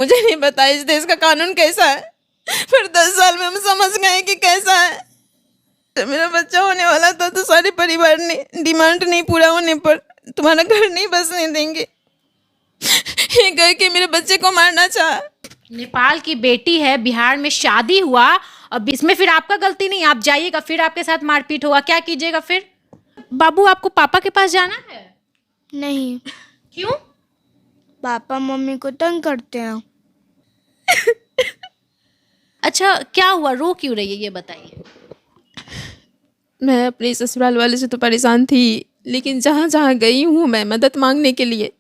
मुझे नहीं पता इस देश का कानून कैसा है, फिर 10 साल में हम समझ गए कि कैसा है। जब मेरा बच्चा होने वाला था तो सारे परिवार ने डिमांड नहीं पूरा होने पर तुम्हारा घर नहीं बसने देंगे, ये कह के मेरे बच्चे को मारना चाहा। नेपाल की बेटी है, बिहार में शादी हुआ, अब इसमें फिर आपका गलती नहीं, आप जाइएगा फिर आपके साथ मारपीट होगा, क्या कीजिएगा फिर? बाबू आपको पापा के पास जाना है? नहीं, क्यों? पापा मम्मी को तंग करते हैं। अच्छा क्या हुआ, रो क्यों रही है ये बताइए। मैं अपने ससुराल वाले से तो परेशान थी, लेकिन जहाँ जहाँ गई हूँ मैं मदद मांगने के लिए,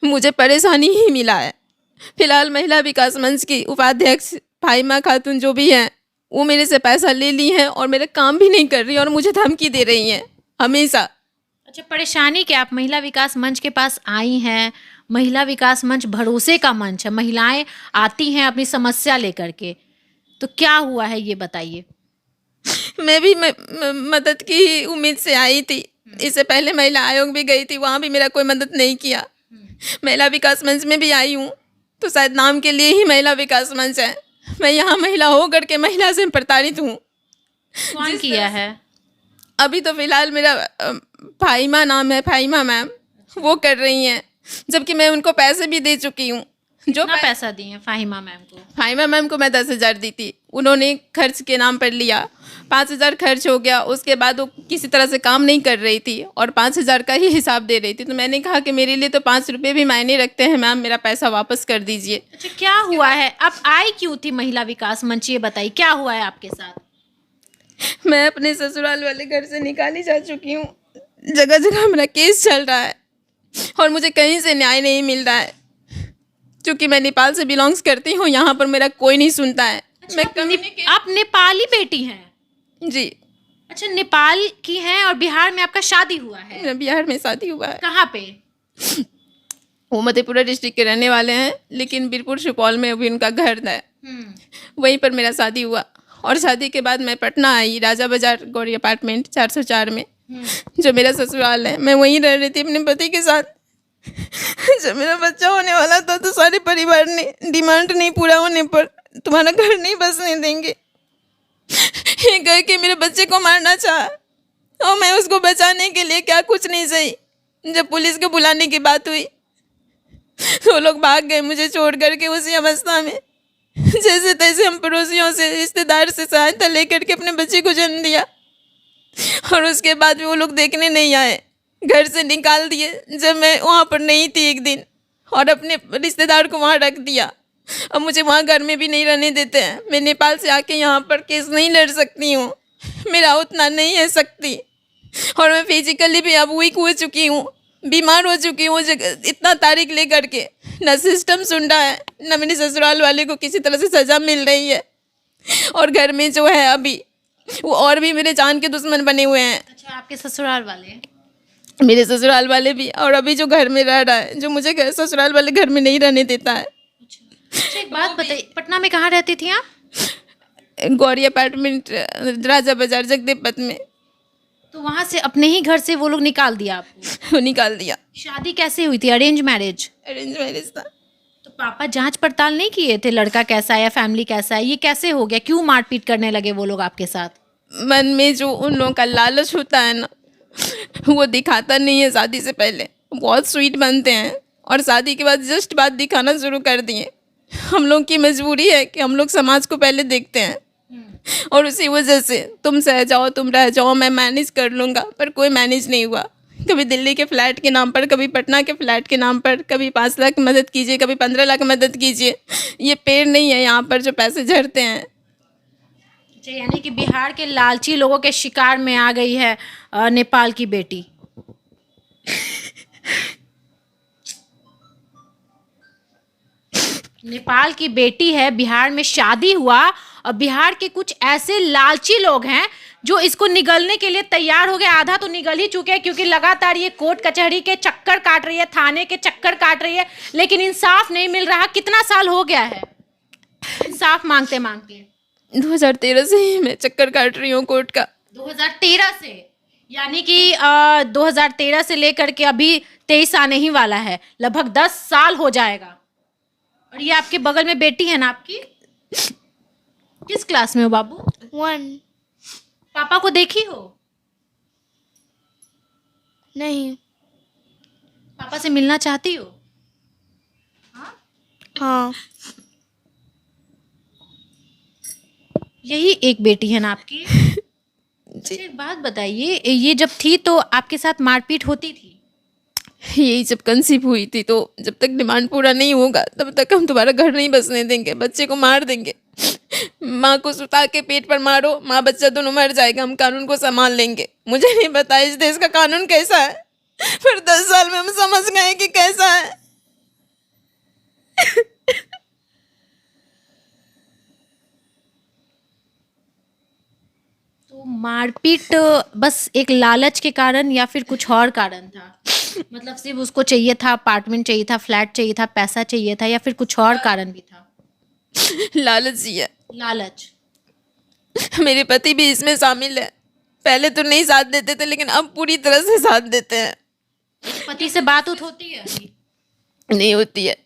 मुझे परेशानी ही मिला है। फिलहाल महिला विकास मंच की उपाध्यक्ष फाहिमा खातून जो भी हैं, वो मेरे से पैसा ले ली हैं और मेरा काम भी नहीं कर रही और मुझे धमकी दे रही हैं हमेशा। अच्छा परेशानी क्या, आप महिला विकास मंच के पास आई हैं? महिला विकास मंच भरोसे का मंच है, महिलाएं आती हैं अपनी समस्या लेकर के, तो क्या हुआ है ये बताइए। मैं भी मदद की ही उम्मीद से आई थी। इससे पहले महिला आयोग भी गई थी, वहाँ भी मेरा कोई मदद नहीं किया। महिला विकास मंच में भी आई हूँ तो शायद नाम के लिए ही महिला विकास मंच है। मैं यहाँ महिला होकर के महिला से प्रताड़ित हूँ। कौन किया है? अभी तो फिलहाल मेरा फाहिमा नाम है, फाहिमा मैम वो कर रही हैं, जबकि मैं उनको पैसे भी दे चुकी हूँ। जो पैसा दिए फाहिमा मैम को? फाहिमा मैम को मैं 10,000 दी थी, उन्होंने खर्च के नाम पर लिया, 5,000 खर्च हो गया। उसके बाद वो किसी तरह से काम नहीं कर रही थी और 5,000 का ही हिसाब दे रही थी। तो मैंने कहा कि मेरे लिए तो 5 रुपये भी मायने रखते हैं मैम, मेरा पैसा वापस कर दीजिए। अच्छा क्या हुआ है, आप आई क्यों थी महिला विकास मंच, ये बताइए क्या हुआ है आपके साथ? मैं अपने ससुराल वाले घर से निकाली जा चुकी हूँ, जगह जगह मेरा केस चल रहा है और मुझे कहीं से न्याय नहीं मिल रहा है। क्योंकि मैं नेपाल से बिलोंग्स करती हूँ, यहाँ पर मेरा कोई नहीं सुनता है। अच्छा, आप नेपाली बेटी हैं? जी। अच्छा नेपाल की हैं और बिहार में आपका शादी हुआ है? मेरा बिहार में शादी हुआ है। कहाँ पे? वो मधेपुरा डिस्ट्रिक्ट के रहने वाले हैं, लेकिन बीरपुर सुपौल में अभी उनका घर है, वहीं पर मेरा शादी हुआ। और शादी के बाद मैं पटना आई, राजा बाजार गौरी अपार्टमेंट 404 में, जो मेरा ससुराल है। मैं वहीं रह रही थी अपने पति के साथ। जब मेरा बच्चा होने वाला था तो सारे परिवार ने डिमांड नहीं पूरा होने पर तुम्हारा घर नहीं बसने देंगे, ये कह के मेरे बच्चे को मारना चाहा। और मैं उसको बचाने के लिए क्या कुछ नहीं सही। जब पुलिस को बुलाने की बात हुई तो लोग भाग गए मुझे छोड़ करके उसी अवस्था में। जैसे तैसे हम पड़ोसियों से, रिश्तेदार से सहायता लेकर के अपने बच्चे को जन्म दिया और उसके बाद भी वो लोग देखने नहीं आए, घर से निकाल दिए जब मैं वहाँ पर नहीं थी एक दिन, और अपने रिश्तेदार को वहाँ रख दिया। अब मुझे वहाँ घर में भी नहीं रहने देते हैं। मैं नेपाल से आके यहाँ पर केस नहीं लड़ सकती हूँ, मेरा उतना नहीं है शक्ति, और मैं फिजिकली भी अब वीक हो चुकी हूँ, बीमार हो चुकी हूँ। इतना तारीख ले करके न सिस्टम सुन रहा है, न मेरे ससुराल वाले को किसी तरह से सज़ा मिल रही है, और घर में जो है अभी वो और भी मेरे जान के दुश्मन बने हुए हैं। अच्छा आपके ससुराल वाले? मेरे ससुराल वाले भी, और अभी जो घर में रह रहा है, जो मुझे ससुराल वाले घर में नहीं रहने देता है। अच्छा एक बात बताइए, पटना में कहाँ रहती थी आप? गौरी अपार्टमेंट राजा बाजार जगदेव पथ में। तो वहाँ से अपने ही घर से वो लोग निकाल दिया आपको? वो निकाल दिया। शादी कैसे हुई थी, अरेंज मैरिज? अरेंज मैरिज था। तो पापा जांच पड़ताल नहीं किए थे, लड़का कैसा है या फैमिली कैसा है, ये कैसे हो गया, क्यों मारपीट करने लगे वो लोग आपके साथ? मन में जो उन लोगों का लालच होता है ना, वो दिखाता नहीं है। शादी से पहले बहुत स्वीट बनते हैं और शादी के बाद जस्ट बात दिखाना शुरू कर दिए। हम लोग की मजबूरी है कि हम लोग समाज को पहले देखते हैं, और उसी वजह से तुम सह जाओ, तुम रह जाओ, मैं मैनेज कर लूँगा, पर कोई मैनेज नहीं हुआ। कभी दिल्ली के फ्लैट के नाम पर, कभी पटना के फ्लैट के नाम पर, कभी 5 लाख मदद कीजिए, कभी 15 लाख मदद कीजिए। ये पेड़ नहीं है यहाँ पर जो पैसे झड़ते हैं। अच्छा यानी कि बिहार के लालची लोगों के शिकार में आ गई है नेपाल की बेटी। नेपाल की बेटी है, बिहार में शादी हुआ, और बिहार के कुछ ऐसे लालची लोग हैं जो इसको निगलने के लिए तैयार हो गए। आधा तो निगल ही चुके हैं, क्योंकि लगातार ये कोर्ट कचहरी के चक्कर काट रही है, थाने के चक्कर काट रही है, लेकिन इंसाफ नहीं मिल रहा। कितना साल हो गया है इंसाफ मांगते मांगते? 2013 से ही मैं चक्कर काट रही हूँ कोर्ट का। 2013 से, यानी कि 2013 से लेकर के अभी 23 आने ही वाला है, लगभग 10 साल हो जाएगा। और ये आपके बगल में बेटी है ना आपकी? किस क्लास में हो बाबू? 1 पापा को देखी हो? नहीं। पापा से मिलना चाहती हो? हाँ। यही एक बेटी है ना आपकी? अच्छा, एक बात बताइए, ये जब थी तो आपके साथ मारपीट होती थी? यही जब कंसीव हुई थी तो जब तक डिमांड पूरा नहीं होगा तब तक हम तुम्हारा घर नहीं बसने देंगे, बच्चे को मार देंगे। माँ को सुता के पेट पर मारो, माँ बच्चा दोनों मर जाएगा, हम कानून को संभाल लेंगे। मुझे नहीं पता इस देश का कानून कैसा है, फिर 10 साल में हम समझ गए कि कैसा है। तो मारपीट बस एक लालच के कारण या फिर कुछ और कारण था? मतलब सिर्फ उसको चाहिए था, अपार्टमेंट चाहिए था, फ्लैट चाहिए था, पैसा चाहिए था, या फिर कुछ और कारण भी था? लालच ही है। लालच। मेरे पति भी इसमें शामिल है। पहले तो नहीं साथ देते थे लेकिन अब पूरी तरह से साथ देते हैं। पति से बात उत होती है अभी? नहीं होती है।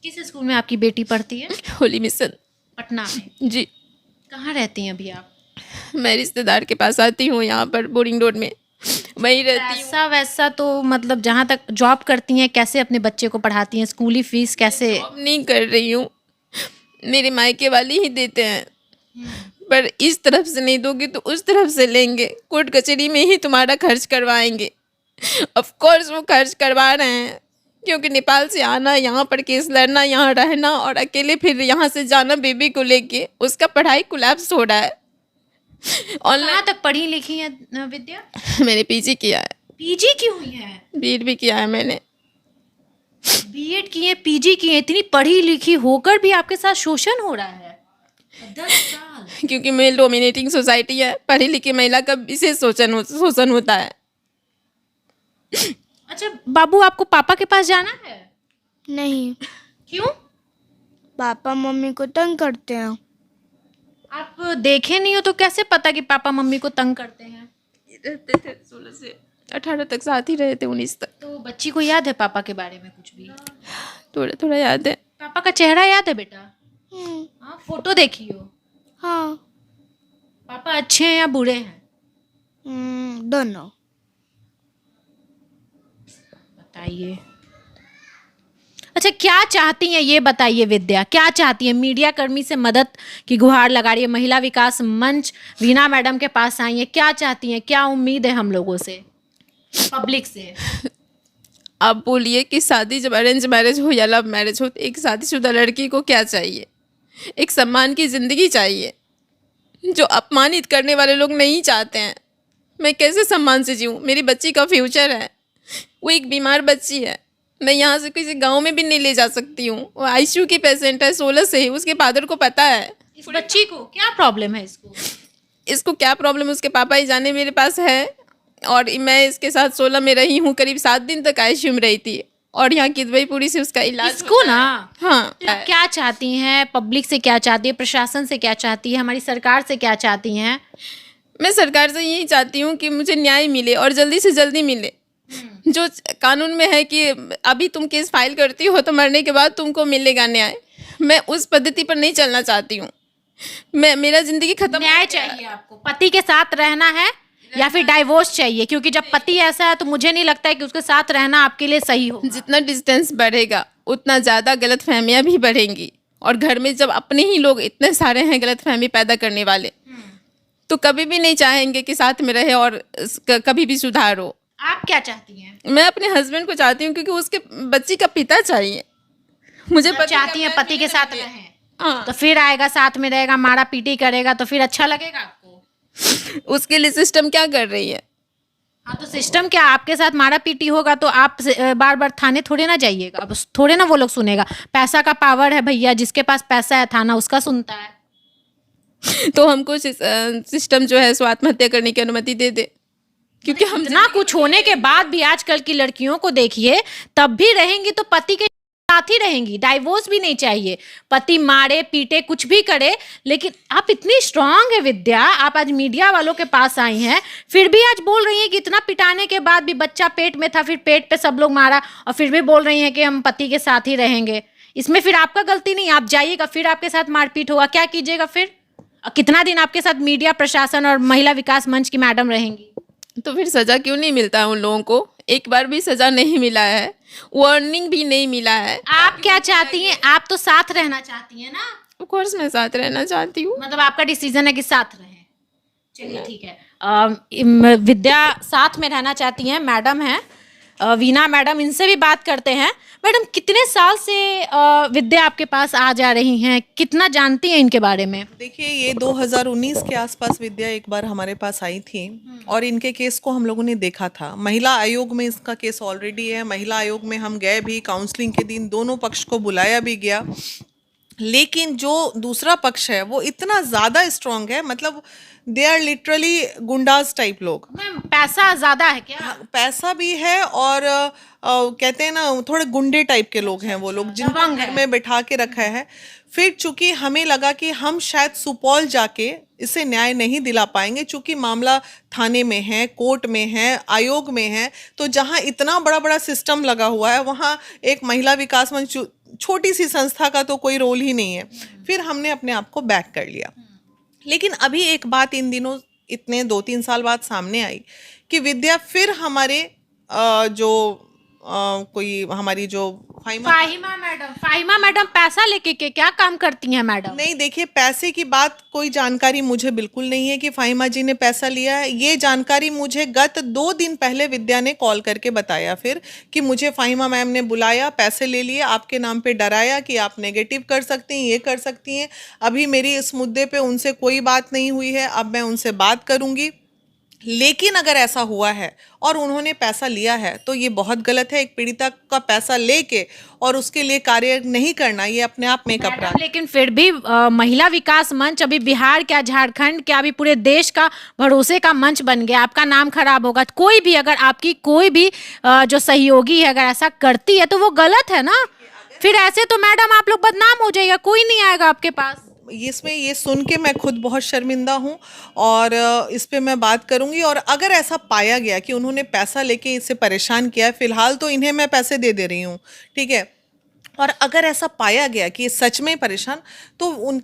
किस स्कूल में आपकी बेटी पढ़ती है? होली मिशन। पटना में। जी। कहाँ रहती हैं अभी आप? मैं रिश्तेदार के पास आती हूँ, यहाँ पर बोरिंग रोड में वहीं रहती हूँ। पैसा वैसा तो मतलब जहाँ तक जॉब करती हैं, कैसे अपने बच्चे को पढ़ाती हैं? स्कूली फीस कैसे? जॉब नहीं कर रही हूँ, मेरे मायके वाले ही देते हैं, पर इस तरफ से नहीं दोगे तो उस तरफ से लेंगे, कोर्ट कचहरी में ही तुम्हारा खर्च करवाएंगे। ऑफ कोर्स वो खर्च करवा रहे हैं, क्योंकि नेपाल से आना, यहाँ पर केस लड़ना, यहाँ रहना और अकेले फिर यहाँ से जाना बेबी को लेके, उसका पढ़ाई कोलैप्स हो रहा है। ऑनलाइन कहाँ तक पढ़ी लिखी हैं विद्या? मैंने पीजी किया है, पीजी की हुई है? बीएड भी किया है मैंने। बीएड की है, पीजी की है, इतनी पढ़ी लिखी होकर भी आपके साथ शोषण हो रहा है? 10 साल। क्योंकि मेल डोमिनेटिंग सोसाइटी है, पढ़ी लिखी महिला का विशेष शोषण होता है। अच्छा बाबू, आपको पापा के पास जाना है? नहीं, क्यों? पापा मम्मी को तंग करते हैं। आप देखे नहीं हो तो कैसे पता कि पापा मम्मी को तंग करते हैं? रहते थे 16 से 18 तक साथ ही रहे थे, 19 तक। तो बच्ची को याद है पापा के बारे में कुछ भी? थोड़ा थोड़ा याद है। पापा का चेहरा याद है बेटा? हम्म, हाँ, फोटो देखी हो? हाँ। पापा अच्छे हैं या बुरे हैं? दोनों। बताइए। अच्छा, क्या चाहती हैं ये बताइए विद्या, क्या चाहती हैं? मीडिया कर्मी से मदद की गुहार लगा रही है, महिला विकास मंच वीना मैडम के पास आई है, क्या चाहती हैं? क्या उम्मीद है हम लोगों से, पब्लिक से? आप बोलिए कि शादी जब अरेंज मैरिज हो या लव मैरिज हो, तो एक शादीशुदा लड़की को क्या चाहिए? एक सम्मान की ज़िंदगी चाहिए, जो अपमानित करने वाले लोग नहीं चाहते हैं। मैं कैसे सम्मान से जीऊँ? मेरी बच्ची का फ्यूचर है, वो एक बीमार बच्ची है, मैं यहाँ से किसी गांव में भी नहीं ले जा सकती हूँ। वो आईसीयू की पेशेंट है 16 से ही, उसके फादर को पता है। इस बच्ची को क्या प्रॉब्लम है? इसको क्या प्रॉब्लम है उसके पापा ही जाने। मेरे पास है, और मैं इसके साथ 16 में रही हूँ, करीब 7 दिन तक आईसीयू में रही थी, और यहाँ किदवईपुरी से उसका इलाज इसको ना। हाँ। क्या चाहती हैं? पब्लिक से क्या चाहती है? प्रशासन से क्या चाहती है? हमारी सरकार से क्या चाहती हैं? मैं सरकार से यही चाहती हूँ कि मुझे न्याय मिले और जल्दी से जल्दी मिले। जो कानून में है कि अभी तुम केस फाइल करती हो तो मरने के बाद तुमको मिलेगा न्याय, मैं उस पद्धति पर नहीं चलना चाहती हूँ। मेरा जिंदगी खत्म। न्याय चाहिए आपको? पति के साथ रहना है या फिर डाइवोर्स चाहिए? क्योंकि जब पति ऐसा है तो मुझे नहीं लगता है कि उसके साथ रहना आपके लिए सही हो। जितना डिस्टेंस बढ़ेगा उतना ज़्यादा गलतफहमियां भी बढ़ेंगी, और घर में जब अपने ही लोग इतने सारे हैं गलतफहमी पैदा करने वाले, तो कभी भी नहीं चाहेंगे कि साथ में रहे और कभी भी सुधार हो। आप क्या चाहती हैं? मैं अपने हस्बैंड को चाहती हूँ, क्योंकि उसके बच्ची का पिता चाहिए मुझे। चाहती हैं पति के साथ रहें? हाँ। तो फिर आएगा, साथ में रहेगा, मारा पीटी करेगा, तो फिर अच्छा लगेगा आपको? उसके लिए सिस्टम क्या कर रही है? हाँ, तो सिस्टम क्या? आपके साथ मारा पीटी होगा तो आप बार बार थाने थोड़े ना जाइएगा, अब थोड़े ना वो लोग सुनेगा। पैसा का पावर है भैया, जिसके पास पैसा है थाना उसका सुनता है। तो हमको सिस्टम जो है सो आत्महत्या करने की अनुमति दे दे, क्योंकि हम इतना कुछ होने के बाद भी आजकल की लड़कियों को देखिए, तब भी रहेंगी तो पति के साथ ही रहेंगी, डाइवोर्स भी नहीं चाहिए, पति मारे पीटे कुछ भी करे, लेकिन आप इतनी स्ट्रांग है विद्या, आप आज मीडिया वालों के पास आई हैं, फिर भी आज बोल रही हैं कि इतना पिटाने के बाद भी बच्चा पेट में था, फिर पेट पे सब लोग मारा और फिर भी बोल रही हैं कि हम पति के साथ ही रहेंगे। इसमें फिर आपका गलती नहीं, आप जाइएगा फिर आपके साथ मारपीट होगा, क्या कीजिएगा फिर? कितना दिन आपके साथ मीडिया प्रशासन और महिला विकास मंच की मैडम रहेंगी? तो फिर सज़ा क्यों नहीं मिलता है उन लोगों को? एक बार भी सज़ा नहीं मिला है, वार्निंग भी नहीं मिला है। आप क्या चाहती हैं? आप तो साथ रहना चाहती हैं ना? ऑफ कोर्स मैं साथ रहना चाहती हूँ। मतलब आपका डिसीजन है कि साथ रहें। चलिए ठीक है। विद्या साथ में रहना चाहती हैं, मैडम हैं वीना मैडम, इनसे भी बात करते हैं। मैडम कितने साल से विद्या आपके पास आ जा रही हैं, कितना जानती हैं इनके बारे में? देखिए, ये 2019 के आसपास विद्या एक बार हमारे पास आई थी और इनके केस को हम लोगों ने देखा था। महिला आयोग में इसका केस ऑलरेडी है, महिला आयोग में हम गए भी, काउंसलिंग के दिन दोनों पक्ष को बुलाया भी गया, लेकिन जो दूसरा पक्ष है वो इतना ज़्यादा स्ट्रांग है, मतलब they are literally goondas type लोग। मैम पैसा ज्यादा है क्या? पैसा भी है और कहते हैं ना थोड़े गुंडे टाइप के लोग हैं वो लोग, जिनको घर में बैठा के रखा है। फिर चूंकि हमें लगा कि हम शायद सुपौल जाके इसे न्याय नहीं दिला पाएंगे, चूंकि मामला थाने में है, कोर्ट में है, आयोग में है, तो जहां इतना बड़ा बड़ा सिस्टम लगा हुआ है वहां एक महिला विकास मंच छोटी सी संस्था का तो कोई रोल ही नहीं है। फिर हमने अपने आप को बैक कर लिया। लेकिन अभी एक बात इन दिनों इतने 2-3 साल बाद सामने आई कि विद्या फिर हमारे कोई हमारी जो फाहिमा मैडम पैसा लेके के क्या काम करती हैं मैडम? नहीं, देखिए, पैसे की बात कोई जानकारी मुझे बिल्कुल नहीं है कि फाहिमा जी ने पैसा लिया है। ये जानकारी मुझे गत 2 दिन पहले विद्या ने कॉल करके बताया फिर कि मुझे फाहिमा मैम ने बुलाया, पैसे ले लिए, आपके नाम पे डराया कि आप नेगेटिव कर सकती हैं, ये कर सकती हैं। अभी मेरी इस मुद्दे पे उनसे कोई बात नहीं हुई है, अब मैं उनसे बात करूँगी। लेकिन अगर ऐसा हुआ है और उन्होंने पैसा लिया है तो ये बहुत गलत है। एक पीड़िता का पैसा लेके और उसके लिए कार्य नहीं करना, ये अपने आप में एक अपराध है। लेकिन फिर भी महिला विकास मंच अभी बिहार क्या, झारखंड क्या, अभी पूरे देश का भरोसे का मंच बन गया। आपका नाम खराब होगा, कोई भी अगर आपकी कोई भी जो सहयोगी है अगर ऐसा करती है तो वो गलत है ना। फिर ऐसे तो मैडम आप लोग बदनाम हो जाएगा, कोई नहीं आएगा आपके पास। इसमें ये सुन के मैं खुद बहुत शर्मिंदा हूँ और इस पे मैं बात करूँगी। और अगर ऐसा पाया गया कि उन्होंने पैसा लेके इससे परेशान किया है, फ़िलहाल तो इन्हें मैं पैसे दे रही हूँ, ठीक है, और अगर ऐसा पाया गया कि ये सच में परेशान, तो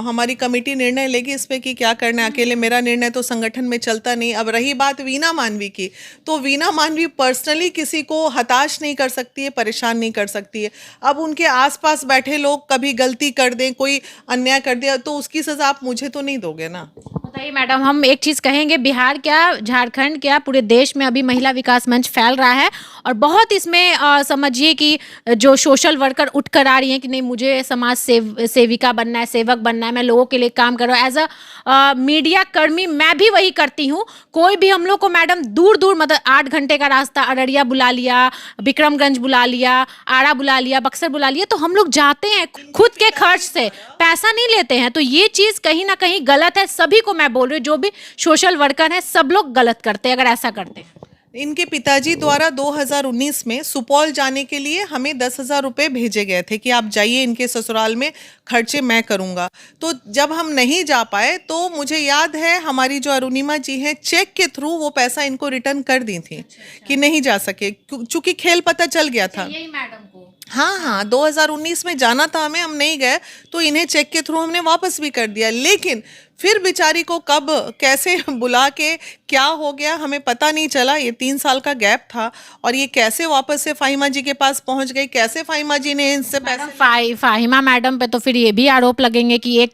हमारी कमेटी निर्णय लेगी इस पे कि क्या करना है। अकेले मेरा निर्णय तो संगठन में चलता नहीं। अब रही बात वीना मानवी की, तो वीना मानवी पर्सनली किसी को हताश नहीं कर सकती है, परेशान नहीं कर सकती है। अब उनके आसपास बैठे लोग कभी गलती कर दें, कोई अन्याय कर दे, तो उसकी सज़ा आप मुझे तो नहीं दोगे ना। बताइए मैडम, हम एक चीज़ कहेंगे, बिहार क्या, झारखंड क्या, पूरे देश में अभी महिला विकास मंच फैल रहा है और बहुत इसमें समझिए कि जो सोशल वर्कर उठ कर आ रही हैं कि नहीं मुझे समाज सेविका बनना है, सेवक बनना है, मैं लोगों के लिए काम कर रहा हूँ। एज अ मीडिया कर्मी मैं भी वही करती हूँ। कोई भी हम लोग को मैडम दूर दूर, मतलब 8 घंटे का रास्ता, अररिया बुला लिया, विक्रमगंज बुला लिया, आरा बुला लिया, बक्सर बुला लिया, तो हम लोग जाते हैं खुद के खर्च से, पैसा नहीं लेते हैं। तो ये चीज़ कहीं ना कहीं गलत है। सभी को मैं बोल रही हूँ, जो भी सोशल वर्कर है सब लोग गलत करते हैं अगर ऐसा करते हैं। इनके पिताजी द्वारा 2019 में सुपौल जाने के लिए हमें 10,000 रुपये भेजे गए थे कि आप जाइए इनके ससुराल में, खर्चे मैं करूंगा। तो जब हम नहीं जा पाए तो मुझे याद है हमारी जो अरुणिमा जी हैं, चेक के थ्रू वो पैसा इनको रिटर्न कर दी थी। कि नहीं जा सके चूंकि खेल पता चल गया था। यही मैडम को हाँ 2019 में जाना था हमें, हम नहीं गए, तो इन्हें चेक के थ्रू हमने वापस भी कर दिया। लेकिन फिर बेचारी को कब कैसे बुला के क्या हो गया हमें पता नहीं चला। ये 3 साल का गैप था और ये कैसे वापस से फाहिमा जी के पास पहुंच गई, कैसे फाहिमा जी ने इनसे पैसे। फाहिमा मैडम पे तो फिर ये भी आरोप लगेंगे कि एक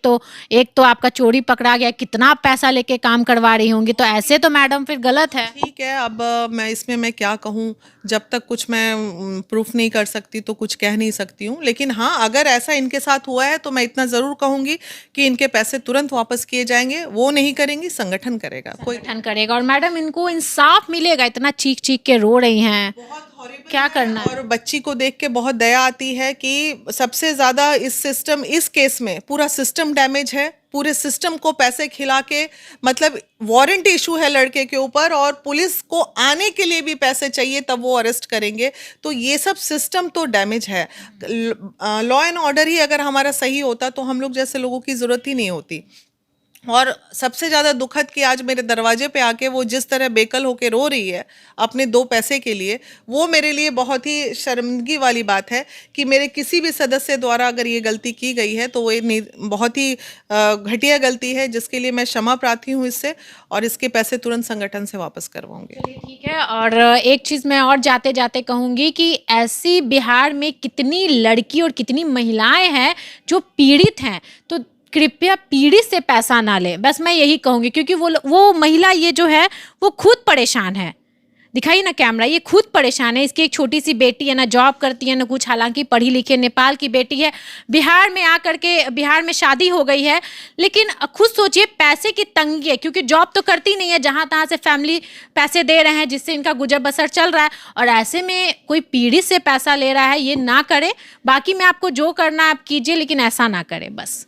तो आपका चोरी पकड़ा गया, कितना पैसा लेके काम करवा रही होंगी, तो ऐसे तो मैडम फिर गलत है। ठीक है, अब मैं क्या कहूँ, जब तक कुछ मैं प्रूफ नहीं कर सकती तो कुछ कह नहीं सकती हूँ। लेकिन हाँ, अगर ऐसा इनके साथ हुआ है तो मैं इतना ज़रूर कहूँगी कि इनके पैसे तुरंत वापस किए जाएंगे। वो नहीं करेंगी, संगठन करेगा, कोई संगठन करेगा। और मैडम इनको इंसाफ मिलेगा, इतना चीख चीख के रो रही हैं, क्या करना है? और बच्ची को देख के बहुत दया आती है कि सबसे ज़्यादा इस केस में पूरा सिस्टम डैमेज है, पूरे सिस्टम को पैसे खिला के, मतलब वारंट इशू है लड़के के ऊपर और पुलिस को आने के लिए भी पैसे चाहिए तब वो अरेस्ट करेंगे। तो ये सब सिस्टम तो डैमेज है। लॉ एंड ऑर्डर ही अगर हमारा सही होता तो हम लोग जैसे लोगों की ज़रूरत ही नहीं होती। और सबसे ज़्यादा दुखद कि आज मेरे दरवाजे पे आके वो जिस तरह बेकल होके रो रही है अपने 2 पैसे के लिए, वो मेरे लिए बहुत ही शर्मिंदगी वाली बात है कि मेरे किसी भी सदस्य द्वारा अगर ये गलती की गई है तो वो बहुत ही घटिया गलती है, जिसके लिए मैं क्षमा प्रार्थी हूँ इससे, और इसके पैसे तुरंत संगठन से वापस करवाऊंगी। चलिए ठीक है। और एक चीज़ मैं और जाते जाते कहूँगी कि ऐसी बिहार में कितनी लड़की और कितनी महिलाएं हैं जो पीड़ित हैं, तो कृपया पीड़ित से पैसा ना लें, बस मैं यही कहूँगी। क्योंकि वो महिला ये जो है वो खुद परेशान है। दिखाइए ना कैमरा, ये खुद परेशान है। इसकी एक छोटी सी बेटी है, ना जॉब करती है ना कुछ, हालांकि पढ़ी लिखी, नेपाल की बेटी है, बिहार में आकर के बिहार में शादी हो गई है, लेकिन खुद सोचिए पैसे की तंगी है, क्योंकि जॉब तो करती नहीं है, जहाँ तहाँ से फैमिली पैसे दे रहे हैं जिससे इनका गुजर बसर चल रहा है, और ऐसे में कोई पीड़ित से पैसा ले रहा है, ये ना करे। बाकी मैं आपको जो करना है आप कीजिए, लेकिन ऐसा ना करें बस।